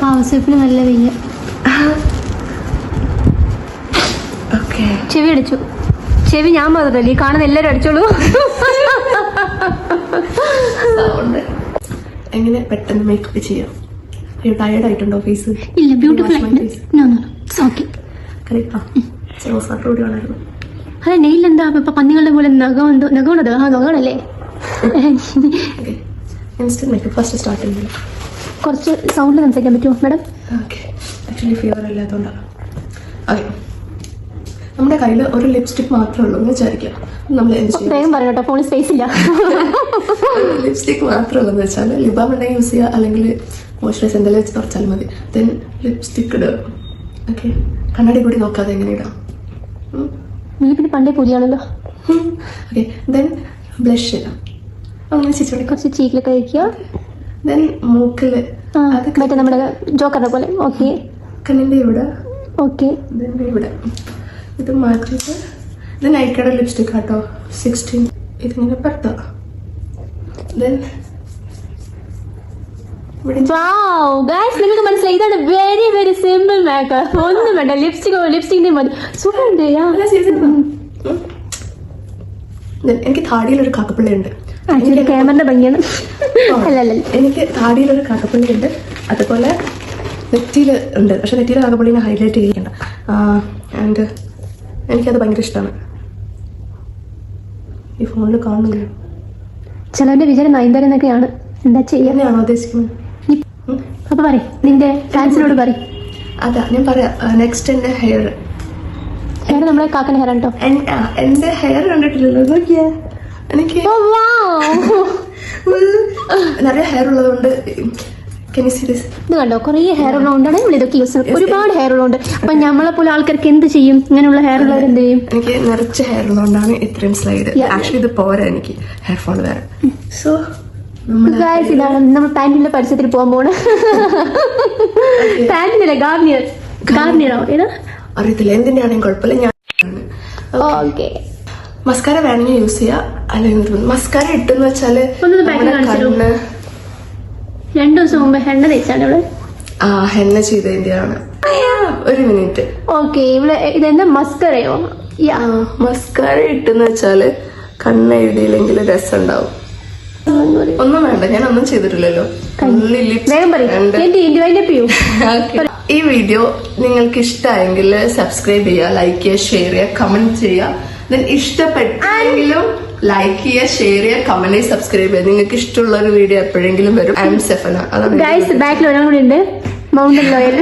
ആവശ്യത്തിന് നല്ല വയ്യ. ചെവി അടിച്ചു. ചെവി ഞാൻ മാത്രമല്ലേ, കാണുന്ന എല്ലാരും അടിച്ചോളൂ. എങ്ങനെ പെട്ടെന്ന് മേക്കപ്പ് ചെയ്യാം? ടയർഡ് ആയിട്ടുണ്ടോ ഫേസ്? ഇല്ല, ബ്യൂട്ടിഫുൾ. അതെ, നെയിൽ എന്താ ഇപ്പൊ പന്നികളുടെ പോലെ നഖമുണ്ടോ? നഖമാണത്? ആ, നഖമാണല്ലേ. ഇൻസ്റ്റന്റ് മേക്കപ്പ് ഫസ്റ്റ് സ്റ്റാർട്ട് ചെയ്യുന്നത്. കുറച്ച് സൗണ്ടിൽ സംസാരിക്കാൻ പറ്റുമോ മാഡം? ആക്ച്വലി ഫീവർ ഇല്ലാത്തതുകൊണ്ടാണ്. ഓക്കെ, നമ്മുടെ കയ്യിൽ ഒരു ലിപ്സ്റ്റിക് മാത്രമേ ഉള്ളൂ എന്ന് വിചാരിക്കാം. നമ്മൾ വേഗം പറയും കേട്ടോ, ഫോണിൽ സ്പേസ് ഇല്ല. ലിപ്സ്റ്റിക് മാത്രമേ ഉള്ളൂ എന്ന് വെച്ചാൽ ലിബാം ഉണ്ടെങ്കിൽ യൂസ് ചെയ്യുക, അല്ലെങ്കിൽ മോയ്സ്ചറൈസ് എന്തെങ്കിലും വെച്ച് തുറച്ചാലും മതി. ദെൻ ലിപ്സ്റ്റിക് ഇടുക. ഓക്കെ, കണ്ണാടി കൂടി നോക്കാതെ എങ്ങനെ ഇടാം? നീ പിന്നെ പണ്ടേ പൂജയാണല്ലോ. ഓക്കെ, ദെൻ ബ്ലഷ് ഇടാം. അങ്ങനെ ചിരിച്ചോടെ കുറച്ച് ചീക്കിലൊക്കെ വയ്ക്കുക. ദെൻ മൂക്കില് മറ്റേ നമ്മുടെ ജോക്കറിനെ പോലെ. ഓക്കെ, കണ്ണിന്റെ ഇവിടെ. ഓക്കെ, ദെൻ ഇവിടെ ഇത് മാറ്റിയിട്ട് ഇത് നൈക്കയുടെ ലിപ്സ്റ്റിക് ആട്ടോ, 16. ഇതിങ്ങനെ പരത്താം. ദെൻ നിങ്ങൾക്ക് മനസ്സിലായി, ഇതാണ് വെരി വെരി സിമ്പിൾ മേക്കപ്പ്. ഒന്നും വേണ്ട, ലിപ്സ്റ്റിക് മതി. സൂപ്പർ ഉണ്ട്. എനിക്ക് താടിയിലൊരു കാക്കപ്പിള്ളിയുണ്ട്. ആക്ച്വലി ക്യാമറയുടെ ഭംഗിയാണ്. അല്ലല്ല, എനിക്ക് താടിയിലൊരു കാക്കപ്പിള്ളിയുണ്ട്, അതുപോലെ നെറ്റിയിൽ ഉണ്ട്. പക്ഷെ നെറ്റിയിലെ കാക്കപ്പിള്ളിനെ ഹൈലൈറ്റ് ചെയ്യിക്കണ്ട. ആൻഡ് എനിക്കത് ഭയങ്കര ഇഷ്ടമാണ്. ഈ ഫോണിൽ കാണുന്നില്ല. ചിലവരുടെ വിചാരം നയൻതാര എന്നൊക്കെയാണ്. എന്താ ചെയ്യാനാണോ ഉദ്ദേശിക്കുന്നത്? അപ്പൊ പറ, നിന്റെ ഫാൻസിനോട് പറ. അതാ ഞാൻ പറയാം. നെക്സ്റ്റ് എന്റെ ഹെയർ നമ്മളെ കാക്കന്റെ ഹെയർ കേട്ടോ. എന്റെ ഹെയർ കണ്ടിട്ടില്ലല്ലോ, നോക്കിയാ. എനിക്ക് നിറയെ ഹെയർ ഉള്ളതുകൊണ്ട് ഇത് കണ്ടോ, കുറെ ഹെയർ ഉള്ളതുകൊണ്ടാണ് നമ്മൾ ഇതൊക്കെ യൂസ് ചെയ്യുന്നത്. ഒരുപാട് ഹെയർ ഉള്ളതുകൊണ്ട്. അപ്പൊ നമ്മളെ പോലെ ആൾക്കാർക്ക് എന്ത് ചെയ്യും? ഇങ്ങനെയുള്ള ഹെയർ ഉള്ളവർ എന്ത് ചെയ്യും? എനിക്ക് നിറച്ച് ഹെയർ ഉള്ളതുകൊണ്ടാണ് ഇത്രയും സ്ലൈഡ്. ആക്ച്വലി ഇത് പോരാ, എനിക്ക് ഹെയർ ഫോൾ വേറെ. സോ ഇതാണ് നമ്മൾ പാന്റിന്റെ പരിസരത്തിൽ പോകാൻ പോണ. പാന്റിനല്ലേ, ഗാർണിയറോ ഏതാ അറിയത്തില്ല, എന്തിനാണെങ്കിലും കുഴപ്പമില്ല. ഓക്കെ, മസ്കാര വേണമെങ്കിൽ യൂസ് ചെയ്യാം. അല്ലെങ്കിൽ മസ്കാര ഇട്ടെന്ന് വെച്ചാല് 2 ദിവസം മുമ്പ് ഹെണ്ണ തേച്ചാണ് ഇവിടെ. ഹെണ്ണ ചെയ്തതിന്റെയാണ്. ഒരു മിനിറ്റ്. ഓക്കെ, ഇവിടെ ഇതെന്താ മസ്കറയോ? മസ്കാര ഇട്ടെന്ന് വെച്ചാല് കണ്ണ് എഴുതിയില്ലെങ്കിൽ രസം ഉണ്ടാവും. ഒന്നും വേണ്ട, ഞാൻ ഒന്നും ചെയ്തിട്ടില്ലല്ലോ. ഈ വീഡിയോ നിങ്ങൾക്ക് ഇഷ്ടമായെങ്കിൽ സബ്സ്ക്രൈബ് ചെയ്യുക, ലൈക്ക് ചെയ്യുക, ഷെയർ ചെയ്യുക, കമന്റ് ചെയ്യുക. ഇഷ്ടപ്പെട്ടെങ്കിലും ലൈക്ക് ചെയ്യുക, ഷെയർ ചെയ്യുക, കമന്റ്, സബ്സ്ക്രൈബ് ചെയ്യുക. നിങ്ങൾക്ക് ഇഷ്ടമുള്ള ഒരു വീഡിയോ എപ്പോഴെങ്കിലും വരും. I am Sefana. അതാണ് ബാക്കിൽ ഒരാൾ കൂടി ഉണ്ട്, മൗണ്ടൻ ലോയൽ.